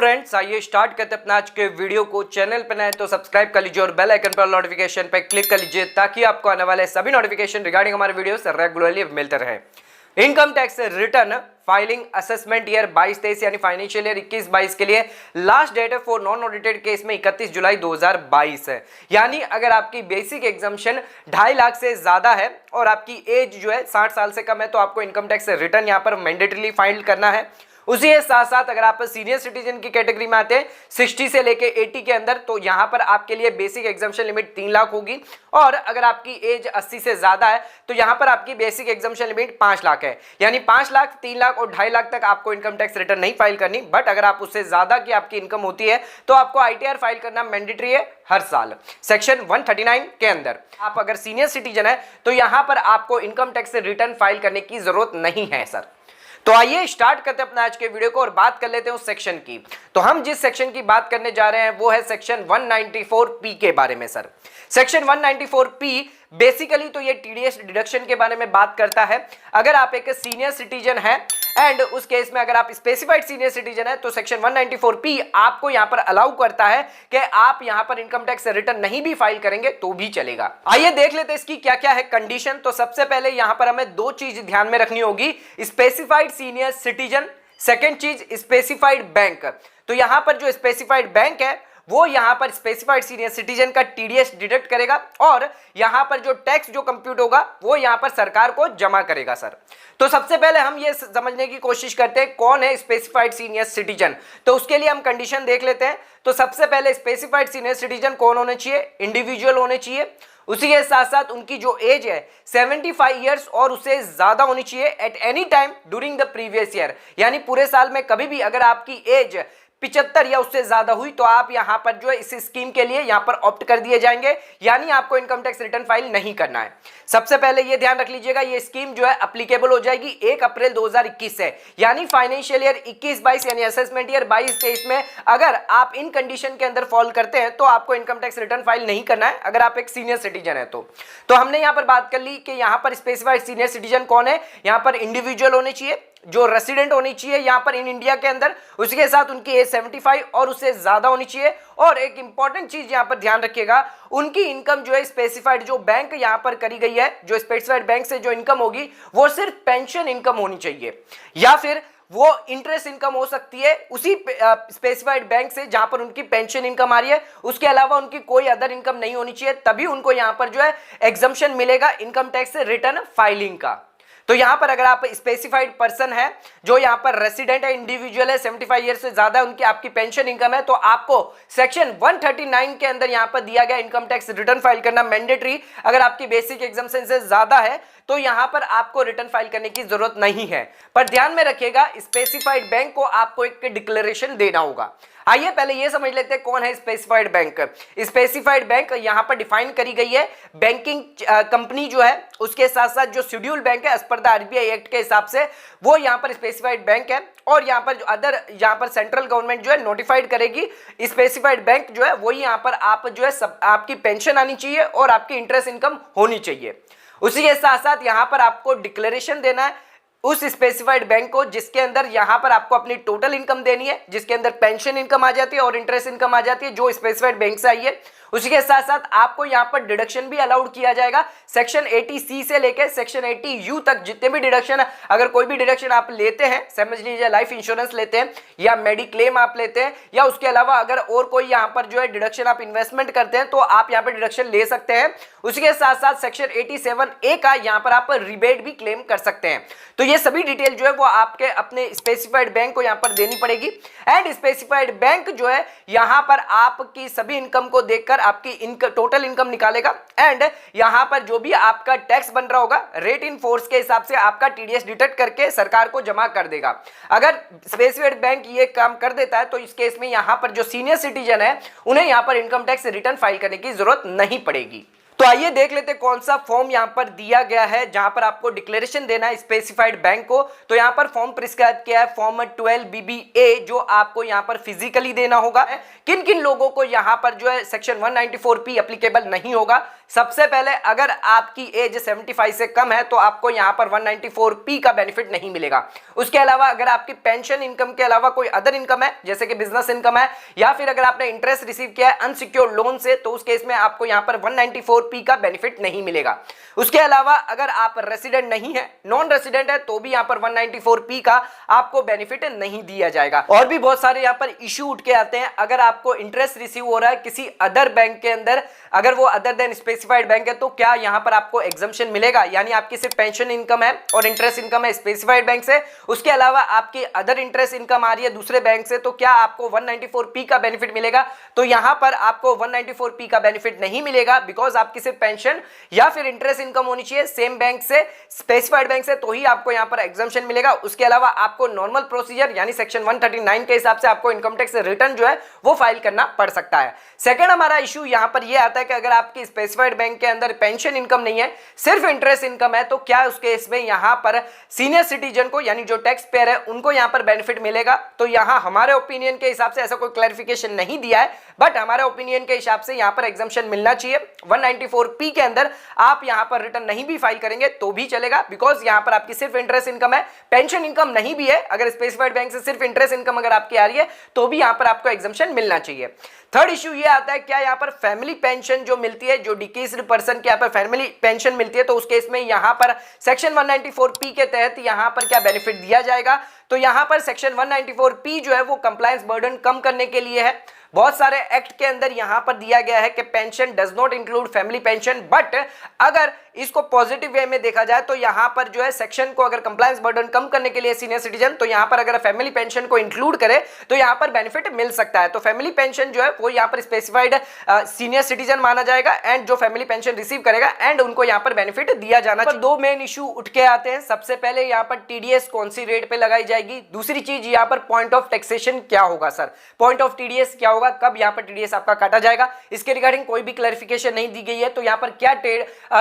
Friends, आइए start करते अपना आज के वीडियो को। चैनल पर नए तो सब्सक्राइब कर लीजिए और बेल आइकन पर नोटिफिकेशन पर क्लिक कर लीजिए ताकि आपको आने वाले सभी नोटिफिकेशन रिगार्डिंग हमारे वीडियो से रेगुलरली मिलते रहे। Income tax return filing assessment year 22-23 यानी फाइनेंशियल ईयर 21-22 के लिए लास्ट डेट है फॉर नॉन ऑडिटेड केस में 31 जुलाई 2022 है। यानी अगर आपकी बेसिक एग्जाम्पशन 2.5 लाख से ज्यादा है और आपकी एज जो है 60 साल से कम है तो आपको इनकम टैक्स रिटर्न यहाँ पर मैंडेटरीली फाइल करना है। उसी के साथ साथ अगर आप सीनियर सिटीजन की कैटेगरी में आते हैं 60 से लेके 80 के अंदर, तो यहां पर आपके लिए बेसिक एग्जाम्पशन लिमिट 3 लाख होगी। और अगर आपकी एज 80 से ज्यादा है तो यहां पर आपकी बेसिक एग्जाम्पशन लिमिट 5 लाख है। यानी 5 लाख, 3 लाख और 2.5 लाख तक आपको इनकम टैक्स रिटर्न नहीं फाइल करनी। बट अगर आप उससे ज्यादा की आपकी इनकम होती है तो आपको आईटीआर फाइल करना मैंडेटरी है हर साल सेक्शन 139 के अंदर। आप अगर सीनियर सिटीजन है तो यहां पर आपको इनकम टैक्स रिटर्न फाइल करने की जरूरत नहीं है सर। तो आइए स्टार्ट करते हैं अपना आज के वीडियो को और बात कर लेते हैं उस सेक्शन की। तो हम जिस सेक्शन की बात करने जा रहे हैं वो है सेक्शन 194P के बारे में सर। सेक्शन 194P बेसिकली तो ये टीडीएस डिडक्शन के बारे में बात करता है। अगर आप एक सीनियर सिटीजन है एंड उस केस में अगर आप स्पेसिफाइड सीनियर सिटीजन है तो सेक्शन 194P आपको यहां पर अलाउ करता है कि आप यहां पर इनकम टैक्स रिटर्न नहीं भी फाइल करेंगे तो भी चलेगा। आइए देख लेते हैं इसकी क्या क्या है कंडीशन। तो सबसे पहले यहां पर हमें दो चीज ध्यान में रखनी होगी, स्पेसिफाइड सीनियर सिटीजन, सेकेंड चीज स्पेसिफाइड बैंक। तो यहां पर जो स्पेसिफाइड बैंक है वो यहां पर स्पेसिफाइड सीनियर सिटीजन का टीडीएस डिडक्ट करेगा और यहां पर जो टैक्स जो कंप्यूट होगा वो यहां पर सरकार को जमा करेगा सर। तो सबसे पहले हम ये समझने की कोशिश करते हैं कौन है स्पेसिफाइड सीनियर सिटीजन। तो उसके लिए हम कंडीशन देख लेते हैं। तो सबसे पहले स्पेसिफाइड सीनियर सिटीजन कौन होने चाहिए? इंडिविजुअल होने चाहिए। उसी के साथ साथ उनकी जो एज है 75 ईयर्स और उससे ज्यादा होनी चाहिए at any time during the previous year. यानी पूरे साल में कभी भी अगर आपकी एज 75 या उससे ज्यादा हुई तो आप यहां पर जो है इस स्कीम के लिए यहां पर ऑप्ट कर दिए जाएंगे, यानी आपको इनकम टैक्स रिटर्न फाइल नहीं करना है। सबसे पहले ये ध्यान रख लीजिएगा, ये स्कीम जो है एप्लीकेबल हो जाएगी 1 अप्रैल 2021 से। यानी फाइनेंशियल ईयर 21-22 यानी असेसमेंट ईयर 22-23 में अगर आप इन कंडीशन के अंदर फॉल करते हैं तो आपको इनकम टैक्स रिटर्न फाइल नहीं करना है अगर आप एक सीनियर सिटीजन है तो हमने यहां पर बात कर ली कि यहां पर स्पेसिफाइड सीनियर सिटीजन कौन है। यहां पर इंडिविजुअल होने चाहिए, जो रेसिडेंट होनी चाहिए यहां पर इन इंडिया के अंदर, उसी के साथ उनकी एज 75 और उससे ज्यादा होनी चाहिए। और एक इंपॉर्टेंट चीज यहां पर ध्यान रखिएगा, उनकी इनकम जो है स्पेसिफाइड जो बैंक यहां पर करी गई है, जो स्पेसिफाइड बैंक से जो इनकम होगी वो सिर्फ पेंशन इनकम होनी चाहिए या फिर वो इंटरेस्ट इनकम हो सकती है उसी स्पेसिफाइड बैंक से जहां पर उनकी पेंशन इनकम आ रही है। उसके अलावा उनकी कोई अदर इनकम नहीं होनी चाहिए, तभी उनको यहां पर जो है एग्जम्पशन मिलेगा इनकम टैक्स रिटर्न फाइलिंग का। तो यहां पर अगर आप स्पेसिफाइड पर्सन है जो यहां पर रेसिडेंट है, इंडिविजुअल है, 75 ईयर से ज्यादा उनकी आपकी पेंशन इनकम है, तो आपको सेक्शन 139 के अंदर यहां पर दिया गया इनकम टैक्स रिटर्न फाइल करना मैंडेटरी। अगर आपकी बेसिक एग्जाम्पशन से ज्यादा है तो यहां पर आपको रिटर्न फाइल करने की जरूरत नहीं है। पर ध्यान में रखिएगा स्पेसिफाइड बैंक को आपको एक डिक्लेरेशन देना होगा। आइए पहले ये समझ लेते हैं कौन है स्पेसिफाइड बैंक। स्पेसिफाइड बैंक यहां पर डिफाइन करी गई है बैंकिंग कंपनी जो है, उसके साथ साथ जो शेड्यूल बैंक है as per the RBI act के हिसाब से वो यहां पर स्पेसिफाइड बैंक है। और यहां पर जो अदर यहां पर सेंट्रल गवर्नमेंट जो है नोटिफाइड करेगी स्पेसिफाइड बैंक जो है वही यहां पर आप जो है सब आपकी पेंशन आनी चाहिए और आपकी इंटरेस्ट इनकम होनी चाहिए। उसी के साथ साथ यहां पर आपको डिक्लेरेशन देना है उस स्पेसिफाइड बैंक को जिसके अंदर यहां पर आपको अपनी टोटल इनकम देनी है, जिसके अंदर पेंशन इनकम आ जाती है और इंटरेस्ट इनकम आ जाती है जो स्पेसिफाइड बैंक से आई है। उसी के साथ साथ आपको यहां पर डिडक्शन भी अलाउड किया जाएगा सेक्शन 80C से लेकर सेक्शन 80U तक। जितने भी डिडक्शन, अगर कोई भी डिडक्शन आप लेते हैं, समझ लीजिए लाइफ इंश्योरेंस लेते हैं या मेडिक्लेम आप लेते हैं या उसके अलावा अगर और कोई यहां पर जो है डिडक्शन आप इन्वेस्टमेंट करते हैं तो आप यहां पर डिडक्शन ले सकते हैं। उसी के साथ साथ सेक्शन 87A का यहां पर आप रिबेट भी क्लेम कर सकते हैं। तो ये सभी डिटेल जो है वो आपके अपने स्पेसिफाइड बैंक को यहां पर देनी पड़ेगी। एंड स्पेसिफाइड बैंक जो है यहां पर आपकी सभी इनकम को देखकर आपकी टोटल इनकम निकालेगा एंड यहां पर जो भी आपका टैक्स बन रहा होगा रेट इन फोर्स के हिसाब से आपका टीडीएस डिडक्ट करके सरकार को जमा कर देगा। अगर स्पेसिफाइड बैंक ये काम कर देता है तो इस केस में यहां पर जो सीनियर सिटीजन है उन्हें यहां पर इनकम टैक्स रिटर्न फाइल करने की जरूरत नहीं पड़ेगी। तो आइए देख लेते हैं कौन सा फॉर्म यहां पर दिया गया है जहां पर आपको डिक्लेरेशन देना है स्पेसिफाइड बैंक को। तो यहां पर फॉर्म प्रिस्क्राइब किया है फॉर्म 12BBA, जो आपको यहां पर फिजिकली देना होगा। किन किन लोगों को यहां पर जो है सेक्शन 194P एप्लीकेबल नहीं होगा। सबसे पहले अगर आपकी एज 75 से कम है तो आपको यहां पर 194P का बेनिफिट नहीं मिलेगा। उसके अलावा अगर आपकी पेंशन इनकम के अलावा कोई अदर इनकम है, जैसे कि बिजनेस इनकम है, या फिर अगर आपने इंटरेस्ट रिसीव किया है अनसिक्योर्ड लोन से, तो उस केस में आपको यहां पर 194P का बेनिफिट नहीं मिलेगा। उसके अलावा अगर आप रेसिडेंट नहीं है, नॉन रेसिडेंट है, तो भी यहां पर 194P का आपको बेनिफिट नहीं दिया जाएगा। और भी बहुत सारे यहां पर इश्यू उठ के आते हैं। अगर आपको इंटरेस्ट रिसीव हो रहा है किसी अदर बैंक के अंदर, अगर वो अदर देन स्पेसिफाइड बैंक है, तो क्या यहां पर आपको एग्जम्पशन मिलेगा? यानी आपकी सिर्फ पेंशन इनकम है और इंटरेस्ट इनकम है स्पेसिफाइड बैंक से, उसके अलावा आपकी अदर इंटरेस्ट इनकम आ रही है दूसरे बैंक से, तो क्या आपको 194P का बेनिफिट मिलेगा? तो यहां पर आपको 194P का बेनिफिट नहीं मिलेगा, बिकॉज आपकी सिर्फ पेंशन या फिर इंटरेस्ट इनकम होनी चाहिए सेम बैंक से, स्पेसिफाइड बैंक से, तो ही आपको यहां पर एग्जम्पशन मिलेगा। उसके अलावा आपको नॉर्मल प्रोसीजर यानी सेक्शन 139 के हिसाब से आपको इनकम टैक्स रिटर्न जो है वो फाइल करना पड़ सकता है। सेकंड हमारा इशू यहां पर यह आता है कि अगर आपकी स्पेसिफाइड बैंक के अंदर पेंशन इनकम नहीं है, सिर्फ इंटरेस्ट इनकम है, तो क्या उस केस में यहां पर सीनियर सिटीजन को यानी जो टैक्स पेयर है उनको यहां पर बेनिफिट मिलेगा? तो यहां हमारे ओपिनियन के हिसाब से ऐसा कोई क्लैरिफिकेशन नहीं दिया है, बट हमारे ओपिनियन के हिसाब से यहां पर एग्जम्पशन मिलना चाहिए। 194P के अंदर आप यहां पर रिटर्न नहीं भी फाइल करेंगे तो भी चलेगा, बिकॉज यहां पर आपकी सिर्फ इंटरेस्ट इनकम है, पेंशन इनकम नहीं भी है। अगर स्पेसिफाइड बैंक से सिर्फ इंटरेस्ट इनकम अगर आपकी आ रही है तो भी यहां पर आपको एग्जम्पशन मिलना चाहिए। थर्ड इशू ये आता है, क्या यहां पर फैमिली पेंशन जो मिलती है, जो डिकेस्ड पर्सन के यहां पर फैमिली पेंशन मिलती है, तो उस केस में यहां पर सेक्शन 194P के तहत यहां पर क्या बेनिफिट दिया जाएगा? तो यहां पर सेक्शन 194P जो है वो कंप्लायंस बर्डन कम करने के लिए है। बहुत सारे एक्ट के अंदर यहां पर दिया गया है कि pension does not include family pension, but अगर इसको पॉजिटिव वे में देखा जाए तो यहां पर जो है सेक्शन को अगर कंप्लायंस बर्डन कम करने के लिए सीनियर सिटीजन, तो यहां पर अगर फैमिली पेंशन को इंक्लूड करे तो यहां पर बेनिफिट मिल सकता है। तो फैमिली पेंशन जो है वो यहां पर स्पेसिफाइड सीनियर सिटीजन माना जाएगा, एंड जो फैमिली पेंशन रिसीव करेगा एंड उनको यहां पर बेनिफिट दिया जाना चाहिए। दो मेन इशू उठ के आते हैं। सबसे पहले यहां पर टीडीएस कौन सी रेट पे लगाई जाएगी, दूसरी चीज यहां पर पॉइंट ऑफ टैक्सेशन क्या होगा। सर पॉइंट ऑफ टीडीएस क्या होगा, कब यहां पर टीडीएस आपका काटा जाएगा, इसके रिगार्डिंग कोई भी क्लैरिफिकेशन नहीं दी गई है। तो यहां पर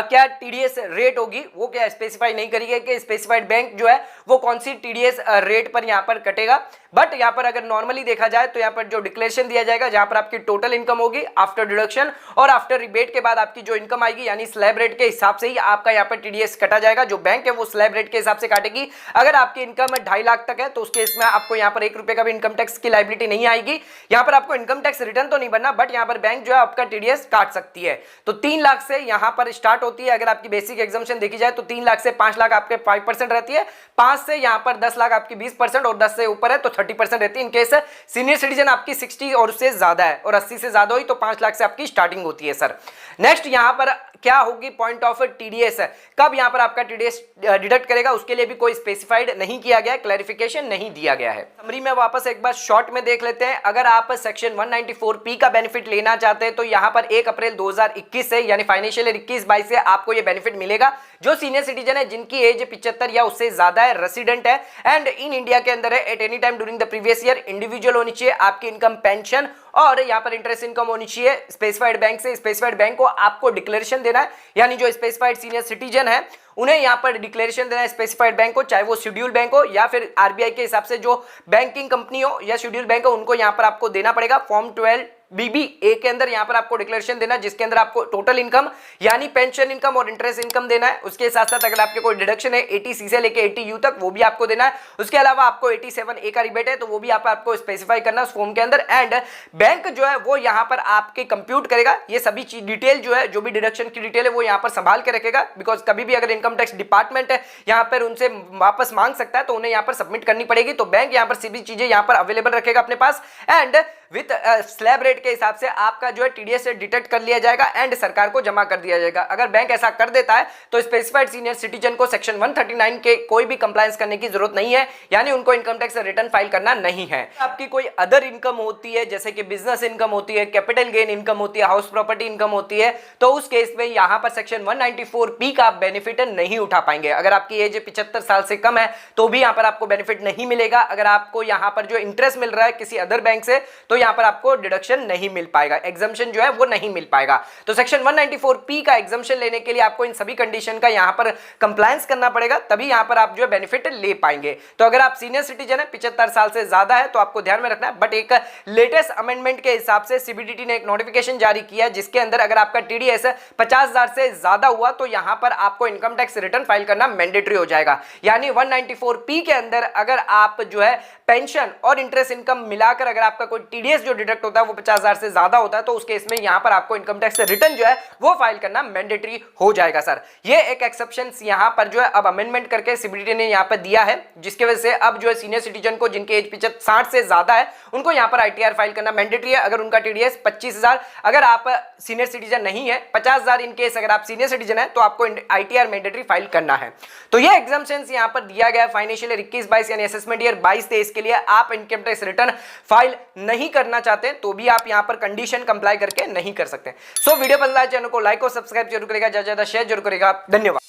क्या टीडीएस रेट होगी वो क्या स्पेसिफाई नहीं करी है कि स्पेसिफाइड बैंक जो है वो कौन सी टीडीएस रेट पर यहां पर कटेगा। बट यहां पर अगर नॉर्मली देखा जाए तो यहां पर जो डिक्लेरेशन दिया जाएगा, जहां पर आपकी टोटल इनकम होगी आफ्टर डिडक्शन और आफ्टर रिबेट के बाद आपकी जो इनकम आएगी, यानी स्लैब रेट के हिसाब से ही आपका यहां पर टीडीएस कटा जाएगा। जो बैंक है वो स्लैब रेट के हिसाब से काटेगी। अगर आपकी इनकम 2.5 लाख तक है तो उसके इसमें आपको यहां पर 1 रुपए का भी इनकम टैक्स की लायबिलिटी नहीं आएगी। यहां पर आपको इनकम टैक्स रिटर्न तो नहीं बनना, बट यहां पर बैंक जो है आपका टीडीएस काट सकती है। तो 3 लाख से यहां पर स्टार्ट होती है। अगर आपकी बेसिक एग्जम्पशन देखी जाए तो 3 लाख से 5 लाख आपके 5% रहती है, 5 से यहां पर 10 लाख आपकी 20% और 10 से ऊपर है तो 30% रहती है। इनकेस सीनियर सिटीजन आपकी 60 और उससे ज्यादा है और 80 से ज्यादा हुई तो 5 लाख से आपकी स्टार्टिंग होती है। सर नेक्स्ट यहां पर क्या होगी पॉइंट ऑफ टीडीएस, कब यहां पर आपका टीडीएस डिडक्ट करेगा, उसके लिए भी कोई स्पेसिफाइड नहीं किया गया, क्लैरिफिकेशन नहीं दिया गया है। समरी में वापस एक बार शॉर्ट में देख लेते हैं। अगर आप सेक्शन 194P का बेनिफिट लेना चाहते हैं तो यहां पर 1 अप्रैल 2021 से यानी फाइनेंशियल ईयर 21-22 से आपको ये बेनिफिट मिलेगा। जो सीनियर सिटीजन है, जिनकी एज 75 या उससे ज्यादा है, रेसिडेंट है एंड इन इंडिया के अंदर है at any time during the previous year, individual होनी चाहिए आपकी इनकम, पेंशन और यहां पर इंटरेस्ट इनकम होनी चाहिए स्पेसिफाइड बैंक से। स्पेसिफाइड बैंक को आपको डिक्लेरेशन देना है, यानी जो स्पेसिफाइड सीनियर सिटीजन है उन्हें यहां पर डिक्लेरेशन देना है स्पेसिफाइड बैंक को, चाहे वो शेड्यूल बैंक हो या फिर आरबीआई के हिसाब से जो बैंकिंग कंपनी हो या शेड्यूल बैंक हो, उनको यहां पर आपको देना पड़ेगा। फॉर्म 12BBA के अंदर यहां पर आपको डिक्लेरेशन देना है, जिसके अंदर आपको टोटल इनकम यानी पेंशन इनकम और इंटरेस्ट इनकम देना है। उसके साथ साथ अगर आपके कोई डिडक्शन है 80C से लेके 80U तक, वो भी आपको देना है। उसके अलावा आपको 87A का रिबेट है तो वो भी आपको स्पेसिफाई करना है उस फॉर्म के अंदर। एंड बैंक जो है वो यहां पर आपके कंप्यूट करेगा ये सभी चीज, डिटेल जो है, जो भी डिडक्शन की डिटेल है वो यहां पर संभाल के रखेगा, बिकॉज कभी भी अगर इनकम टैक्स डिपार्टमेंट है यहां पर उनसे वापस मांग सकता है तो उन्हें यहां पर सबमिट करनी पड़ेगी। तो बैंक यहां पर सभी चीजें यहां पर अवेलेबल रखेगा अपने पास एंड विद स्लैब रेट के हिसाब से आपका जो है टीडीएस से डिटेक्ट कर लिया जाएगा एंड सरकार को जमा कर दिया जाएगा। अगर बैंक ऐसा कर देता है तो स्पेसिफाइड सीनियर सिटीजन को सेक्शन 139 के कोई भी कंप्लायंस करने की जरूरत नहीं है, यानी उनको इनकम टैक्स रिटर्न फाइल करना नहीं है। आपकी कोई अदर इनकम होती है, जैसे कि बिजनेस इनकम होती है, कैपिटल गेन इनकम होती है, हाउस प्रॉपर्टी इनकम होती है, तो उस केस में यहां पर सेक्शन 194P का बेनिफिट नहीं उठा पाएंगे। अगर आपकी एज 75 साल से कम है तो भी यहां पर आपको बेनिफिट नहीं मिलेगा। अगर आपको यहां पर जो इंटरेस्ट मिल रहा है किसी अदर बैंक से तो यहां पर आपको डिडक्शन नहीं मिल पाएगा, एग्जम्पशन जो है वो नहीं मिल पाएगा। तो सेक्शन 194P का एग्जम्पशन लेने के लिए आपको इन सभी कंडीशन का यहां पर कंप्लायंस करना पड़ेगा, तभी यहां पर आप जो है बेनिफिट ले पाएंगे। तो अगर आप सीनियर सिटीजन है, 75 साल से ज्यादा है, तो आपको ध्यान में रखना है। बट एक लेटेस्ट अमेंडमेंट के हिसाब से सीबीडीटी ने एक नोटिफिकेशन जारी किया है, जिसके अंदर अगर आपका टीडीएस 50,000 से ज्यादा हुआ तो यहां पर आपको इनकम टैक्स रिटर्न फाइल करना मैंडेटरी हो जाएगा। यानी 194P के अंदर अगर आप जो है पेंशन और इंटरेस्ट इनकम मिलाकर अगर आपका कोई टीडीएस जो डिडक्ट होता है वो 50,000 से ज्यादा होता है, तो उस केस में यहां पर आपको इनकम टैक्स रिटर्न जो है वो फाइल करना मैंडेटरी हो जाएगा सर। ये एक एक्सेप्शन यहां पर जो है अब अमेंडमेंट करके सीबीडीटी ने यहां पर दिया है, जिसकी वजह से अब जो है सीनियर सिटीजन को जिनके एज 60 से ज्यादा है उनको यहां पर आईटीआर फाइल करना मैंडेटरी है। अगर उनका टीडीएस 25,000, अगर आप सीनियर सिटीजन नहीं है, 50,000 इन केस अगर आप सीनियर सिटीजन है तो आपको आईटीआर मैंडेटरी फाइल करना है। तो ये एग्जाम्पशंस यहां पर दिया गया फाइनेंशियल ईयर 21-22 यानी असेसमेंट ईयर 22-23 के लिए आप इनकम टैक्स रिटर्न फाइल नहीं करना चाहते तो भी आप यहां पर कंडीशन कंप्लाई करके नहीं कर सकते। सो वीडियो पसंद आए चैनल को लाइक और सब्सक्राइब जरूर करेगा, ज्यादा शेयर जरूर करेगा। धन्यवाद।